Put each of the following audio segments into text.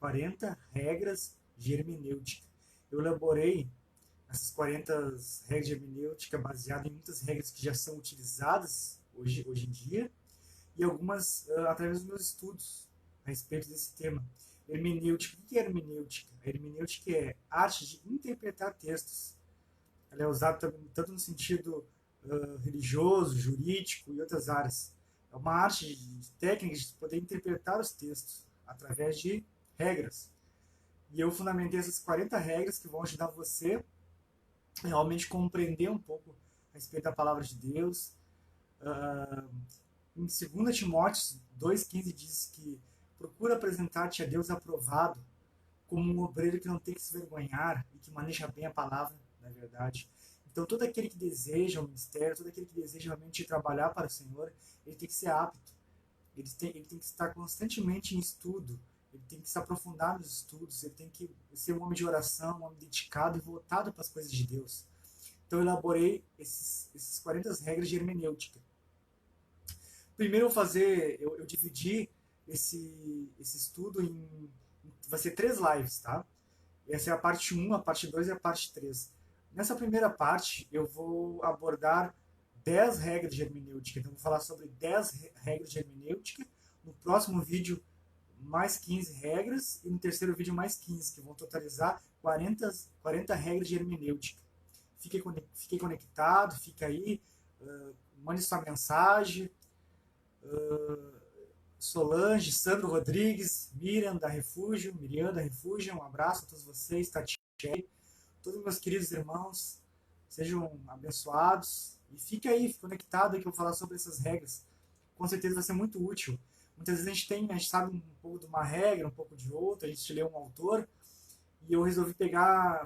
40 regras de hermenêutica. Eu elaborei essas 40 regras de hermenêutica baseadas em muitas regras que já são utilizadas hoje em dia e algumas através dos meus estudos a respeito desse tema. Hermenêutica. O que é hermenêutica? A hermenêutica é a arte de interpretar textos. Ela é usada tanto no sentido religioso, jurídico e outras áreas. É uma arte de técnicas de poder interpretar os textos através de regras. E eu fundamentei essas 40 regras que vão ajudar você a realmente compreender um pouco a respeito da palavra de Deus. Em 2 Timóteo 2,15 diz que procura apresentar-te a Deus aprovado, como um obreiro que não tem que se vergonhar e que maneja bem a palavra da verdade. Então, todo aquele que deseja o ministério, todo aquele que deseja realmente trabalhar para o Senhor, ele tem que ser apto. Ele tem que estar constantemente em estudo, ele tem que se aprofundar nos estudos, ele tem que ser um homem de oração, um homem dedicado e voltado para as coisas de Deus. Então, eu elaborei esses 40 regras de hermenêutica. Primeiro eu dividi esse estudo vai ser 3 lives, tá? Essa é a parte 1, a parte 2 e a parte 3. Nessa primeira parte, eu vou abordar 10 regras de hermenêutica. Então, eu vou falar sobre 10 regras de hermenêutica. No próximo vídeo, mais 15 regras. E no terceiro vídeo, mais 15, que vão totalizar 40 regras de hermenêutica. Fique conectado, fica aí, mande sua mensagem. Solange, Sandro Rodrigues, Miriam da Refúgio, um abraço a todos vocês, Tatiana, todos meus queridos irmãos, sejam abençoados e fique aí conectado aí que eu vou falar sobre essas regras. Com certeza vai ser muito útil. Muitas vezes a gente sabe um pouco de uma regra, um pouco de outra, a gente lê um autor e eu resolvi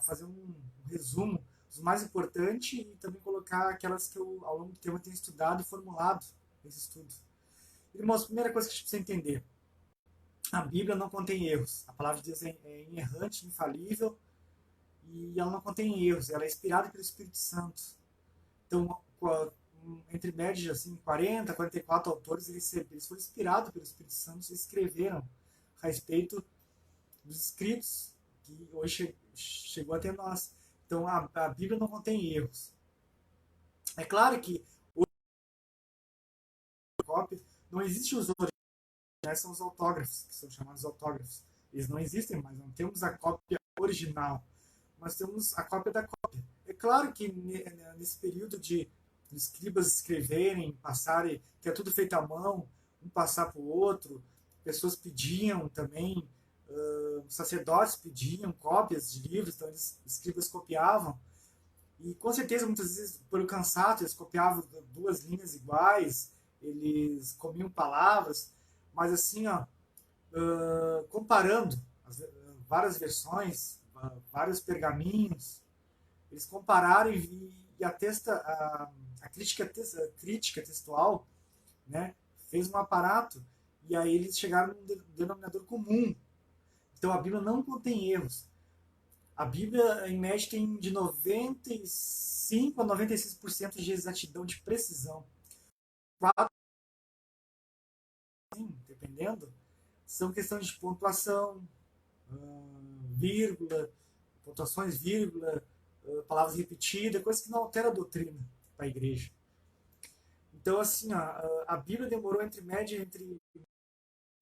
fazer um resumo dos mais importantes e também colocar aquelas que eu ao longo do tempo tenho estudado e formulado nesse estudo. Irmãos, a primeira coisa que a gente precisa entender, a Bíblia não contém erros. A palavra de Deus é inerrante, infalível, e ela não contém erros. Ela é inspirada pelo Espírito Santo. Então, entre médias, assim, 40, 44 autores, eles foram inspirados pelo Espírito Santo e escreveram a respeito dos escritos que hoje chegou até nós. Então, a Bíblia não contém erros. É claro que não existe os originais, são os autógrafos, que são chamados autógrafos. Eles não existem mais, não temos a cópia original, mas temos a cópia da cópia. É claro que nesse período de escribas escreverem, passarem, que é tudo feito à mão, um passar para o outro, pessoas pediam também, sacerdotes pediam cópias de livros, então os escribas copiavam, e com certeza muitas vezes pelo cansaço eles copiavam 2 linhas iguais, eles comiam palavras, mas assim, comparando várias versões, vários pergaminhos, eles compararam e a crítica textual, né, fez um aparato e aí eles chegaram num denominador comum. Então a Bíblia não contém erros. A Bíblia, em média, tem de 95 a 96% de exatidão, de precisão. 4, dependendo, são questões de pontuação, vírgula, pontuações, vírgula, palavras repetidas, coisas que não alteram a doutrina para a igreja. Então, assim, a Bíblia demorou entre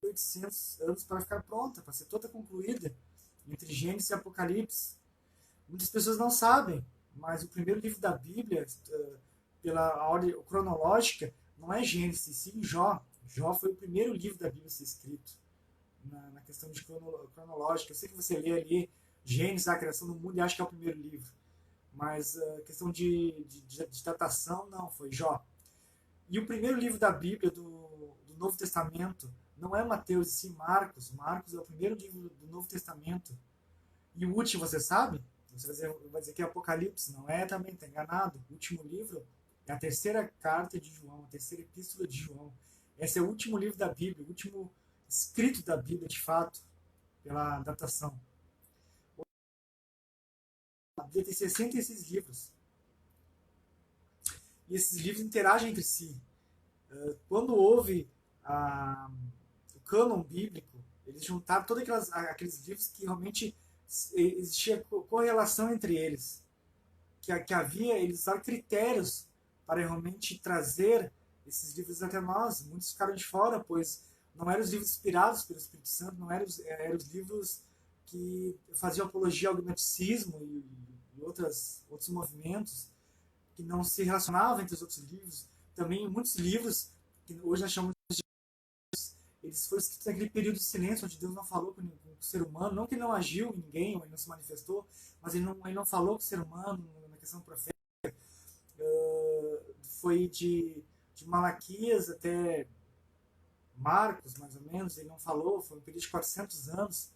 800 anos para ficar pronta, para ser toda concluída, entre Gênesis e Apocalipse. Muitas pessoas não sabem, mas o primeiro livro da Bíblia, pela ordem cronológica, não é Gênesis, sim Jó. Jó foi o primeiro livro da Bíblia a ser escrito, na questão de cronológica. Eu sei que você lê ali Gênesis, a criação do mundo, e acha que é o primeiro livro. Mas a questão de datação, não, foi Jó. E o primeiro livro da Bíblia, do Novo Testamento, não é Mateus, e sim Marcos. Marcos é o primeiro livro do Novo Testamento. E o último, você sabe? Você vai dizer que é Apocalipse. Não é também, está enganado. O último livro é a terceira carta de João, a terceira epístola de João. Esse é o último livro da Bíblia, o último escrito da Bíblia, de fato, pela datação. A Bíblia tem 66 livros. E esses livros interagem entre si. Quando houve o cânon bíblico, Eles juntaram todos aqueles livros que realmente existia correlação entre eles. Que havia, eles usaram critérios para realmente trazer esses livros até nós. Muitos ficaram de fora, pois não eram os livros inspirados pelo Espírito Santo, não eram os livros que faziam apologia ao gnosticismo e outros movimentos que não se relacionavam entre os outros livros. Também muitos livros que hoje nós chamamos de, eles foram escritos naquele período de silêncio onde Deus não falou com o ser humano, não que ele não agiu em ninguém ou ele não se manifestou, mas ele não falou com o ser humano na questão profética. Foi de Malaquias até Marcos, mais ou menos, ele não falou, foi um período de 400 anos.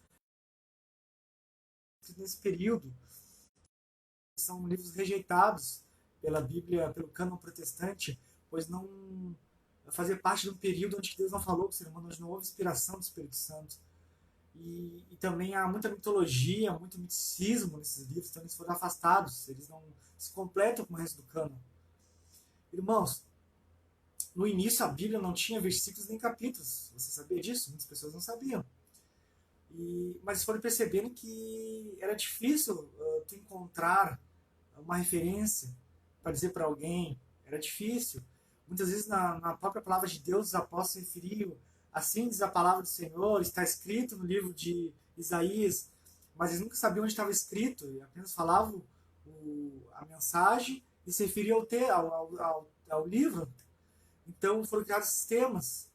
Nesse período, são livros rejeitados pela Bíblia, pelo cânon protestante, pois não fazia parte de um período onde Deus não falou com o ser humano, onde não houve inspiração do Espírito Santo. E também há muita mitologia, muito misticismo nesses livros, então eles foram afastados, eles não se completam com o resto do cânon. Irmãos, no início a Bíblia não tinha versículos nem capítulos, você sabia disso? Muitas pessoas não sabiam. Mas foram percebendo que era difícil tu encontrar uma referência para dizer para alguém, era difícil. Muitas vezes na própria palavra de Deus os apóstolos se referiam, assim diz a palavra do Senhor, está escrito no livro de Isaías, mas eles nunca sabiam onde estava escrito, e apenas falavam a mensagem e se referiam ao livro. Então foram criados sistemas,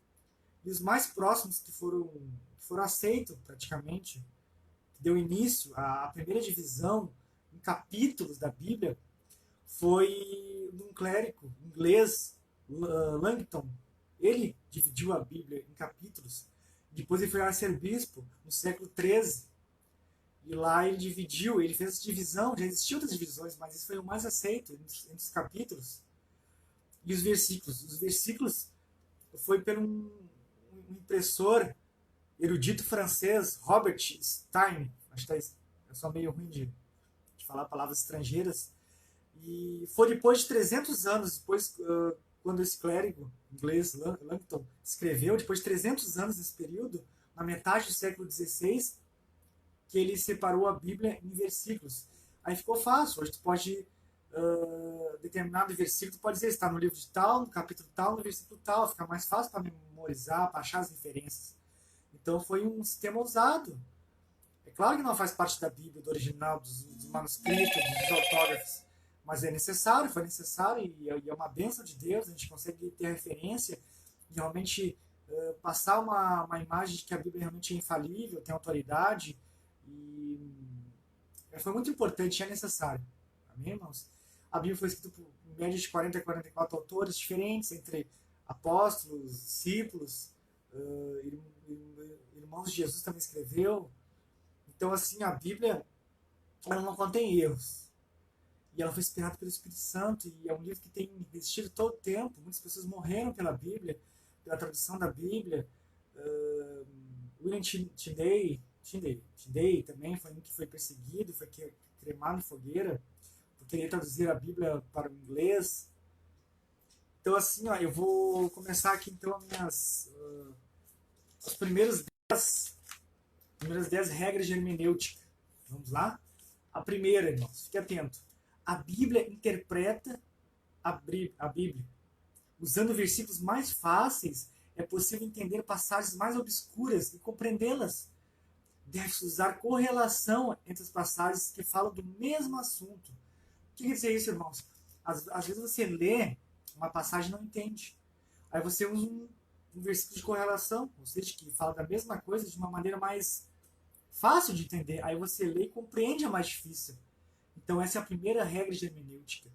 e os mais próximos que foram aceitos praticamente, que deu início à primeira divisão em capítulos da Bíblia, foi um clérigo inglês, Langton. Ele dividiu a Bíblia em capítulos. Depois ele foi arcebispo no século XIII. E lá ele dividiu, ele fez essa divisão, já existiam outras divisões, mas esse foi o mais aceito entre os capítulos. E os versículos? Os versículos foi por um impressor erudito francês, Robert Stein. Acho que eu sou meio ruim de falar palavras estrangeiras. E foi depois de 300 anos, depois, quando esse clérigo inglês, Langton, escreveu, depois de 300 anos nesse período, na metade do século XVI, que ele separou a Bíblia em versículos. Aí ficou fácil, hoje tu pode, determinado versículo, tu pode dizer, está no livro de tal, no capítulo tal, no versículo tal, fica mais fácil para memorizar, para achar as referências. Então foi um sistema usado. É claro que não faz parte da Bíblia, do original, dos manuscritos, dos autógrafos, mas é necessário, foi necessário e é uma bênção de Deus, a gente consegue ter a referência e realmente passar uma imagem de que a Bíblia realmente é infalível, tem autoridade e foi muito importante, é necessário. Amém, irmãos? A Bíblia foi escrita por em média de 40 a 44 autores diferentes, entre apóstolos, discípulos, irmãos de Jesus também escreveu. Então, assim, a Bíblia ela não contém erros. E ela foi inspirada pelo Espírito Santo e é um livro que tem existido todo o tempo. Muitas pessoas morreram pela Bíblia, pela tradução da Bíblia. William Tyndale também foi um que foi perseguido, foi cremado em fogueira por querer traduzir a Bíblia para o inglês. Então, assim, ó, eu vou começar aqui então as primeiras 10 regras de hermenêutica. Vamos lá? A primeira, irmãos, fique atento. A Bíblia interpreta a Bíblia. Usando versículos mais fáceis, é possível entender passagens mais obscuras e compreendê-las. Deve-se usar correlação entre as passagens que falam do mesmo assunto. O que quer dizer isso, irmãos? Às vezes você lê uma passagem e não entende. Aí você usa um versículo de correlação, ou seja, que fala da mesma coisa de uma maneira mais fácil de entender. Aí você lê e compreende a mais difícil. Então essa é a primeira regra de hermenêutica.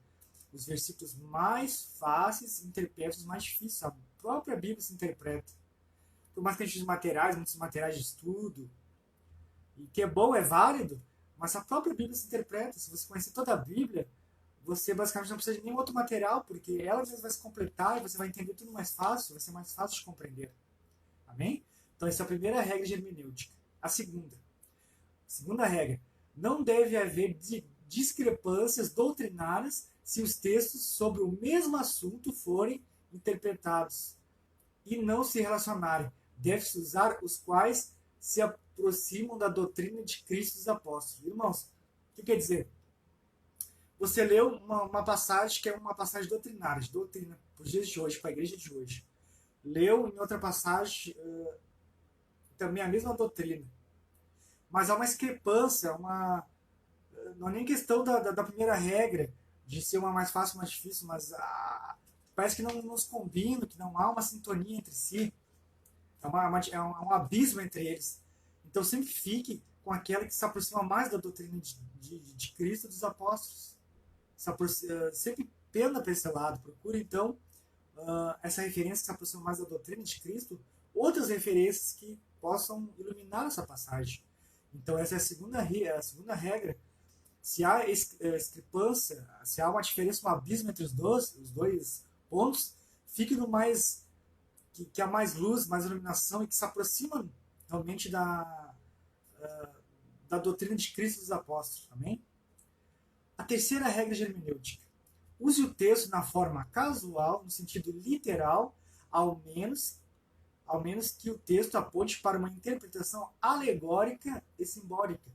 Os versículos mais fáceis interpretam os mais difíceis. A própria Bíblia se interpreta. Por mais que a gente use muitos materiais de estudo, e que é bom, é válido, mas a própria Bíblia se interpreta. Se você conhecer toda a Bíblia, você basicamente não precisa de nenhum outro material, porque ela mesma vai se completar e você vai entender tudo mais fácil, vai ser mais fácil de compreender. Amém? Então essa é a primeira regra de hermenêutica. A segunda regra, não deve haver discrepâncias doutrinárias se os textos sobre o mesmo assunto forem interpretados e não se relacionarem. Deve-se usar os quais se aproximam da doutrina de Cristo dos apóstolos. Irmãos, o que quer dizer? Você leu uma passagem que é uma passagem doutrinária, de doutrina para os dias de hoje, para a igreja de hoje. Leu em outra passagem também a mesma doutrina. Mas há uma discrepância, não é nem questão da primeira regra, de ser uma mais fácil, mais difícil, mas parece que não nos combina, que não há uma sintonia entre si. É um abismo entre eles. Então sempre fique com aquela que se aproxima mais da doutrina de Cristo e dos apóstolos. Sempre penda para esse lado. Procure então essa referência que se aproxima mais da doutrina de Cristo, outras referências que possam iluminar essa passagem. Então essa é a segunda regra. Se há discrepância, se há uma diferença, um abismo entre os dois pontos, fique no mais que há mais luz, mais iluminação e que se aproxima realmente da doutrina de Cristo e dos apóstolos. Amém? A terceira regra de hermenêutica. Use o texto na forma casual, no sentido literal, ao menos que o texto aponte para uma interpretação alegórica e simbólica.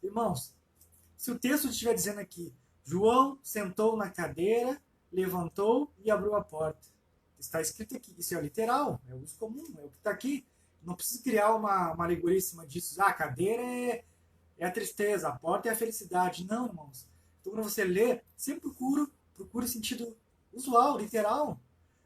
Irmãos, se o texto estiver dizendo aqui, João sentou na cadeira, levantou e abriu a porta. Está escrito aqui, isso é literal, é o uso comum, é o que está aqui. Não precisa criar uma alegoria em cima disso. A cadeira é a tristeza, a porta é a felicidade. Não, irmãos. Então, quando você lê, sempre procure o sentido usual, literal.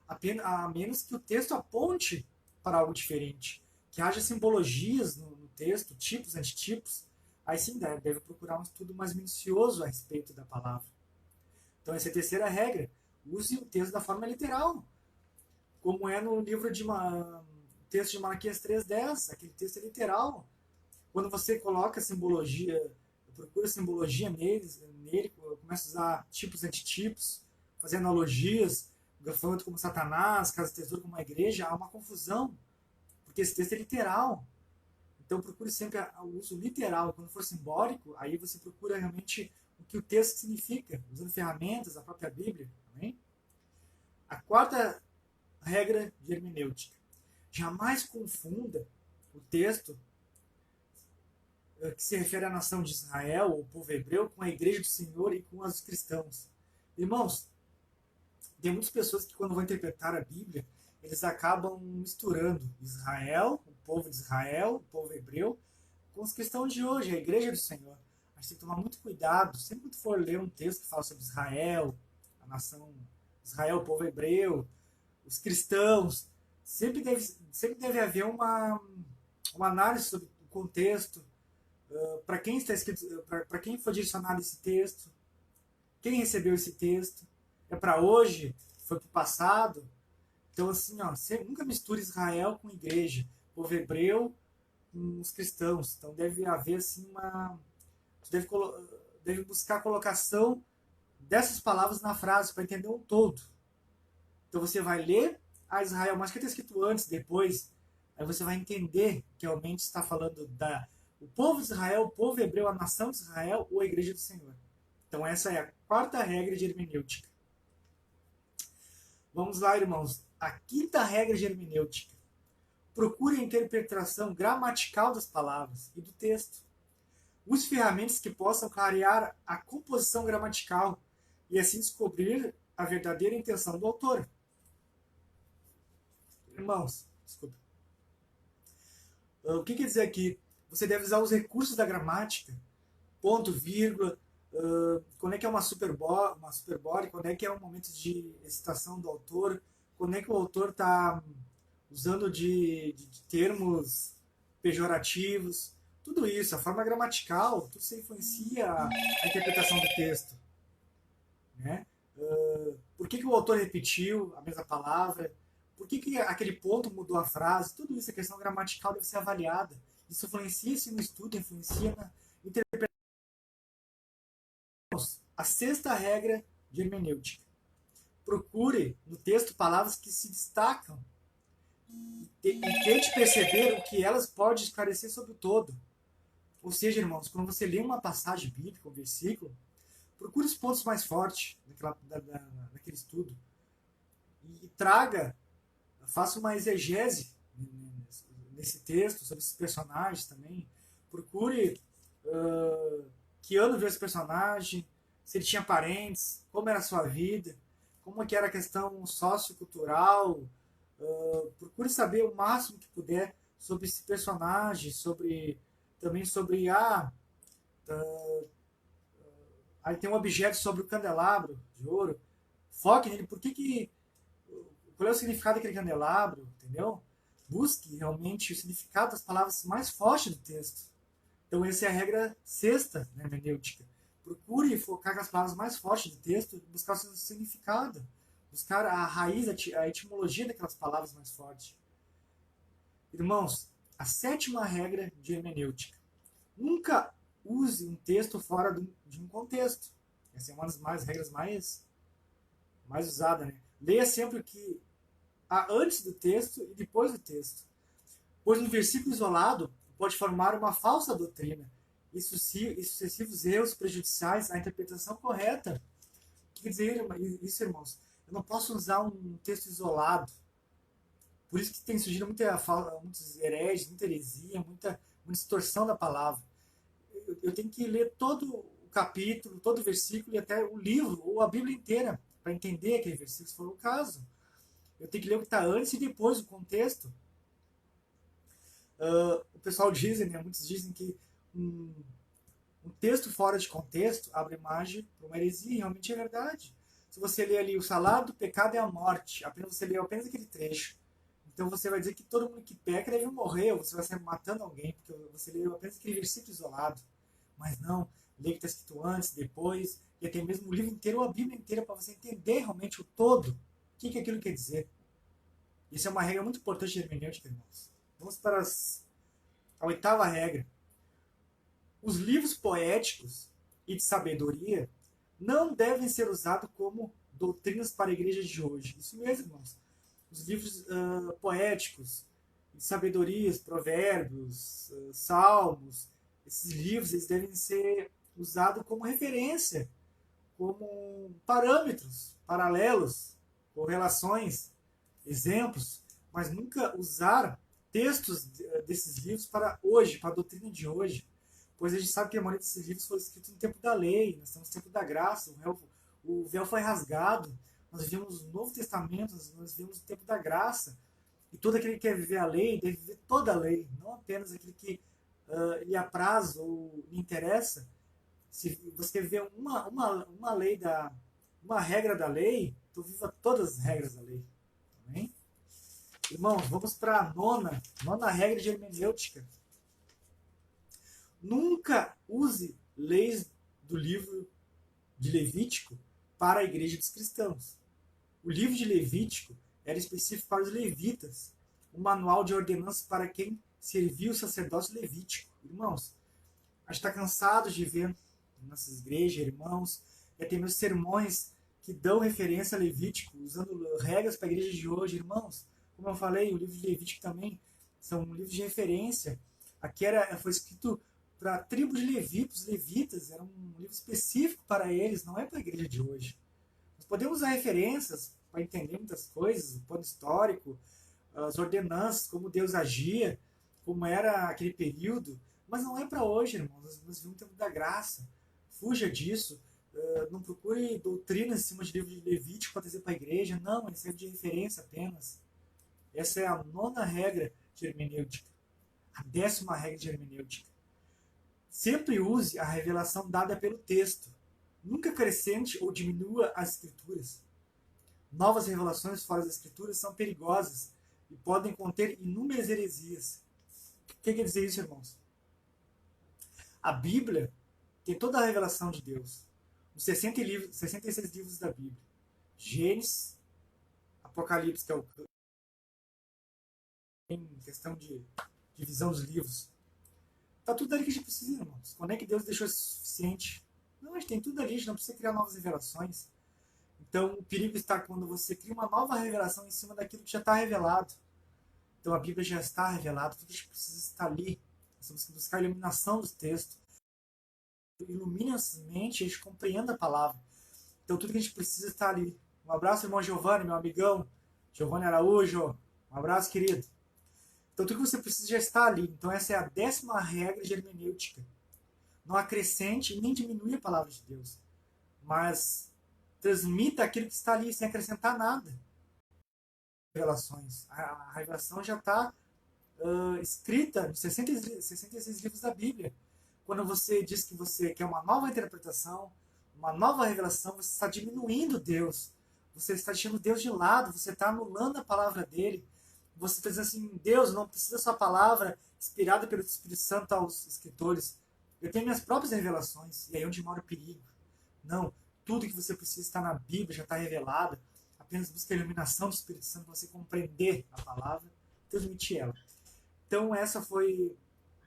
A menos que o texto aponte para algo diferente. Que haja simbologias no texto, tipos, antitipos. Aí sim deve procurar um estudo mais minucioso a respeito da palavra. Então, essa é a terceira regra. Use o texto da forma literal. Como é no livro texto de Malaquias 3:10, aquele texto é literal. Quando você coloca simbologia, procura simbologia nele começa a usar tipos, antitipos, fazer analogias, gafanhoto como Satanás, casa tesouro como a igreja, há uma confusão, porque esse texto é literal. Então procure sempre o uso literal. Quando for simbólico, aí você procura realmente o que o texto significa, usando ferramentas, a própria Bíblia. Amém? A quarta regra de hermenêutica. Jamais confunda o texto que se refere à nação de Israel, o povo hebreu, com a igreja do Senhor e com os cristãos. Irmãos, tem muitas pessoas que quando vão interpretar a Bíblia, eles acabam misturando Israel, o povo de Israel, o povo hebreu, com os cristãos de hoje, a igreja do Senhor. A gente tem que tomar muito cuidado, sempre que for ler um texto que fala sobre Israel, a nação Israel, o povo hebreu, os cristãos, sempre deve haver uma análise sobre o contexto, para quem está escrito, para quem foi direcionado esse texto, quem recebeu esse texto, é para hoje, foi para o passado. Então assim, você nunca misture Israel com igreja, povo hebreu com os cristãos. Então deve haver assim você deve buscar a colocação dessas palavras na frase para entender um todo. Então você vai ler a Israel, mas que está escrito antes, depois, aí você vai entender que realmente está falando o povo de Israel, o povo hebreu, a nação de Israel ou a igreja do Senhor. Então essa é a quarta regra de hermenêutica. Vamos lá, irmãos. A quinta regra de hermenêutica. Procure a interpretação gramatical das palavras e do texto. Use ferramentas que possam clarear a composição gramatical e assim descobrir a verdadeira intenção do autor. Irmãos, desculpa. O que quer dizer aqui? Você deve usar os recursos da gramática, ponto, vírgula, quando é que é uma superbole, quando é que é um momento de excitação do autor, quando é que o autor está usando de termos pejorativos, tudo isso, a forma gramatical, tudo isso influencia a interpretação do texto. Né? Por que o autor repetiu a mesma palavra? Por que aquele ponto mudou a frase? Tudo isso, a questão gramatical deve ser avaliada. Isso influencia no estudo, influencia na interpretação. A sexta regra de hermenêutica. Procure no texto palavras que se destacam e tente perceber o que elas podem esclarecer sobre o todo. Ou seja, irmãos, quando você lê uma passagem bíblica, um versículo, procure os pontos mais fortes daquele estudo e faça uma exegese nesse texto, sobre esses personagens também. Procure que ano viu esse personagem, se ele tinha parentes, como era a sua vida, como que era a questão sociocultural. Procure saber o máximo que puder sobre esse personagem, também sobre aí tem um objeto sobre o candelabro de ouro. Foque nele, qual é o significado daquele candelabro, entendeu? Busque realmente o significado das palavras mais fortes do texto. Então essa é a regra sexta na hermenêutica. Procure focar nas palavras mais fortes do texto e buscar o seu significado. Buscar a raiz, a etimologia daquelas palavras mais fortes. Irmãos, a sétima regra de hermenêutica. Nunca use um texto fora de um contexto. Essa é uma das regras mais usadas. Né? Leia sempre o que há antes do texto e depois do texto. Pois um versículo isolado pode formar uma falsa doutrina e sucessivos erros prejudiciais à interpretação correta. O que quer dizer isso, irmãos? Eu não posso usar um texto isolado. Por isso que tem surgido muitos hereges, muita heresia, muita distorção da palavra. Eu tenho que ler todo o capítulo, todo o versículo e até o livro, ou a Bíblia inteira, para entender aquele versículo, se for o caso. Eu tenho que ler o que está antes e depois o contexto. O pessoal diz, né, muitos dizem que um texto fora de contexto abre margem para uma heresia, e realmente é verdade. Se você ler ali o salário do pecado é a morte, você lê apenas aquele trecho. Então você vai dizer que todo mundo que peca deve morrer, ou você vai estar matando alguém, porque você leu apenas aquele versículo isolado. Mas não, lê o que está escrito antes, depois, e até mesmo o livro inteiro ou a Bíblia inteira para você entender realmente o todo. O que aquilo quer dizer. Isso é uma regra muito importante de hermenêutica, irmãos. Vamos para a oitava regra. Os livros poéticos e de sabedoria não devem ser usados como doutrinas para a igreja de hoje. Isso mesmo, irmãos. Os livros poéticos, de sabedorias, provérbios, salmos, esses livros eles devem ser usados como referência, como parâmetros, paralelos, correlações, exemplos, mas nunca usar textos desses livros para hoje, para a doutrina de hoje. Pois a gente sabe que a maioria desses livros foi escrito no tempo da lei, nós estamos no tempo da graça, o véu foi rasgado, nós vivemos o Novo Testamento, nós vivemos o tempo da graça, e todo aquele que quer viver a lei, deve viver toda a lei, não apenas aquele que lhe apraz ou lhe interessa. Se você quer viver uma lei uma regra da lei, então viva todas as regras da lei. Amém? Irmãos, vamos para a nona regra de hermenêutica. Nunca use leis do livro de Levítico para a igreja dos cristãos. O livro de Levítico era específico para os levitas, um manual de ordenanças para quem servia o sacerdócio levítico. Irmãos, a gente está cansado de ver em nossas igrejas, irmãos, e até mesmo sermões que dão referência a Levítico, usando regras para a igreja de hoje. Irmãos, como eu falei, o livro de Levítico também são livros de referência. Aqui foi escrito para a tribo de Levi, para os levitas, era um livro específico para eles, não é para a igreja de hoje. Nós podemos usar referências para entender muitas coisas, o plano histórico, as ordenanças, como Deus agia, como era aquele período, mas não é para hoje, irmãos. Nós vivemos o tempo da graça. Fuja disso. Não procure doutrinas em cima de livro de Levítico para trazer para a igreja. Não, ele serve de referência apenas. Essa é a nona regra de hermenêutica. A 10ª regra de hermenêutica. Sempre use a revelação dada pelo texto. Nunca acrescente ou diminua as escrituras. Novas revelações fora das escrituras são perigosas e podem conter inúmeras heresias. O que quer dizer isso, irmãos? A Bíblia tem toda a revelação de Deus. Os 66 livros da Bíblia. Gênesis, Apocalipse, que é em questão de divisão dos livros. Está tudo ali que a gente precisa, irmãos. Quando é que Deus deixou suficiente? Não, a gente tem tudo ali, a gente não precisa criar novas revelações. Então, o perigo está quando você cria uma nova revelação em cima daquilo que já está revelado. Então, a Bíblia já está revelada, tudo que a gente precisa estar ali. Nós temos que buscar a iluminação dos textos. Ilumine nossa mente, a gente compreenda a palavra. Então, tudo que a gente precisa está ali. Um abraço, irmão Giovanni, meu amigão. Giovanni Araújo. Um abraço, querido. Então tudo que você precisa já está ali. Então essa é a 10ª regra de hermenêutica. Não acrescente nem diminui a palavra de Deus, mas transmita aquilo que está ali sem acrescentar nada. Revelações. A revelação já está escrita nos 66 livros da Bíblia. Quando você diz que você quer uma nova interpretação, uma nova revelação, você está diminuindo Deus. Você está deixando Deus de lado, você está anulando a palavra dele. Você está dizendo assim, Deus, não precisa da sua palavra inspirada pelo Espírito Santo aos escritores. Eu tenho minhas próprias revelações, e aí é onde mora o perigo. Não, tudo que você precisa está na Bíblia, já está revelado. Apenas busca a iluminação do Espírito Santo para você compreender a palavra, transmitir ela. Então essa foi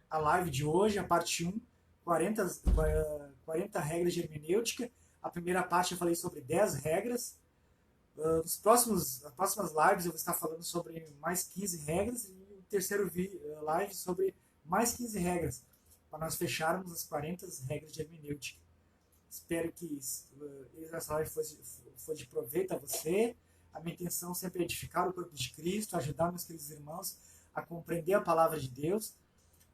a live de hoje, a parte 1, 40 regras de hermenêutica. A primeira parte eu falei sobre 10 regras. Nas próximas lives eu vou estar falando sobre mais 15 regras e o terceiro live sobre mais 15 regras, para nós fecharmos as 40 regras de hermenêutica. Espero que essa live foi de proveito a você. A minha intenção sempre é edificar o corpo de Cristo, ajudar meus queridos irmãos a compreender a palavra de Deus,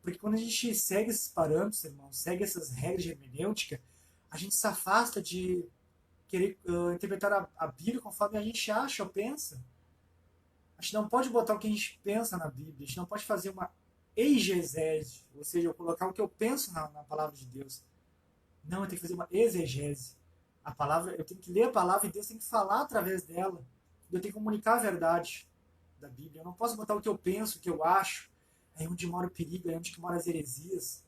porque quando a gente segue esses parâmetros, irmãos, segue essas regras de hermenêutica, a gente se afasta de querer interpretar a Bíblia conforme a gente acha ou pensa. A gente não pode botar o que a gente pensa na Bíblia, a gente não pode fazer uma exegese, ou seja, eu colocar o que eu penso na palavra de Deus. Não, eu tenho que fazer uma exegese. A palavra, eu tenho que ler a palavra e Deus tem que falar através dela. Eu tenho que comunicar a verdade da Bíblia. Eu não posso botar o que eu penso, o que eu acho. É onde mora o perigo, é onde mora as heresias.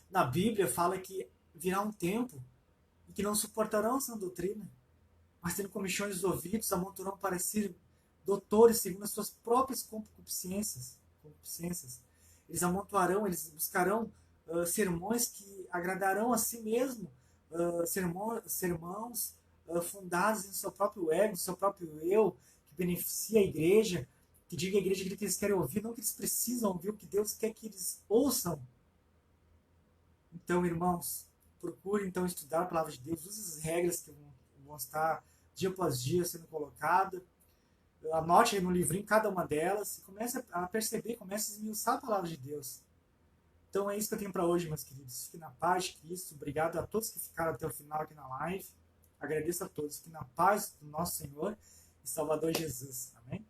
Na Bíblia fala que virá um tempo em que não suportarão essa doutrina, mas tendo comichões dos ouvidos, amontoarão para si doutores segundo as suas próprias concupiscências. Eles amontoarão, eles buscarão sermões que agradarão a si mesmo, sermãos fundados em seu próprio ego, no seu próprio eu, que beneficia a igreja, que diga à igreja que eles querem ouvir, não que eles precisam ouvir, o que Deus quer que eles ouçam. Então, irmãos, procure então estudar a palavra de Deus, use as regras que vão estar dia após dia sendo colocadas, anote aí no livrinho cada uma delas e comece a perceber, comece a esmiuçar a palavra de Deus. Então é isso que eu tenho para hoje, meus queridos. Fiquem na paz de Cristo. Obrigado a todos que ficaram até o final aqui na live. Agradeço a todos. Fiquem na paz do nosso Senhor e Salvador Jesus. Amém?